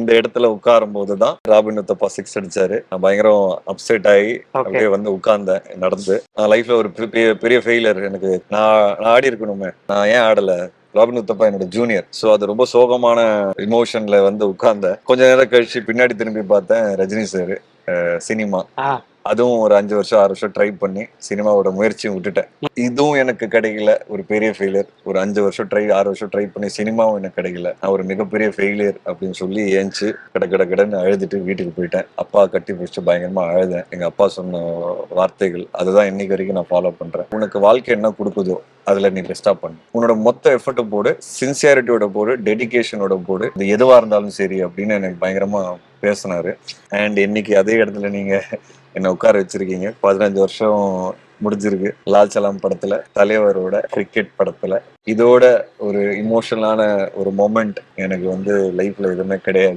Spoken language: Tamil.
இந்த இடத்துல உட்காரும் போதுதான் ராபின் உத்தப்பா சிக்ஸ் அடிச்சாரு. நான் பயங்கரம் அப்செட் ஆகி அப்படியே வந்து உட்கார்ந்தேன் நடந்து. லைஃப்ல ஒரு பெரிய ஃபெயிலியர் எனக்கு. நான் ஆடி இருக்கணுமே, நான் ஏன் ஆடல? ராபின் உத்தப்பா என்னோட ஜூனியர். சோ அது ரொம்ப சோகமான இமோஷன்ல வந்து உட்கார்ந்தேன். கொஞ்ச நேரம் கழிச்சு பின்னாடி திரும்பி பார்த்தேன், ரஜினி சார் சினிமா. அதுவும் ஒரு 5 வருஷம் 6 வருஷம் ட்ரை பண்ணி சினிமாவோட முயற்சியும் விட்டுட்டேன். இதுவும் எனக்கு கிடைக்கல, ஒரு பெரிய ஃபெயிலியர். ஒரு 5 வருஷம் 6 வருஷம் ட்ரை பண்ணி சினிமாவும் எனக்கு கிடைக்கல. நான் ஒரு மிகப்பெரிய ஃபெயிலியர் அப்படின்னு சொல்லி ஏஞ்சி கடன்னு அழுதுட்டு வீட்டுக்கு போயிட்டேன். அப்பா கட்டி பிடிச்சி பயங்கரமா அழுதேன். எங்க அப்பா சொன்ன வார்த்தைகள் அதுதான் இன்னைக்கு வரைக்கும் நான் ஃபாலோ பண்றேன். உனக்கு வாழ்க்கை என்ன கொடுக்குதோ அதுல நீ பெஸ்டா பண்ணு, உன்னோட மொத்த எஃபர்ட் போடு, சின்சியாரிட்டியோட போடு, டெடிகேஷனோட போடு, இது எதுவா இருந்தாலும் சரி அப்படின்னு எனக்கு பயங்கரமா பேசினாரு. அண்ட் இன்னைக்கு அதே இடத்துல நீங்க என்ன உட்கார வச்சிருக்கீங்க. 15 வருஷம் முடிஞ்சிருக்கு. லால் சலாம் படத்துல, தலைவரோட கிரிக்கெட் படத்துல. இதோட ஒரு இமோஷனலான ஒரு மொமெண்ட் எனக்கு வந்து லைஃப்ல எதுவுமே கிடையாது.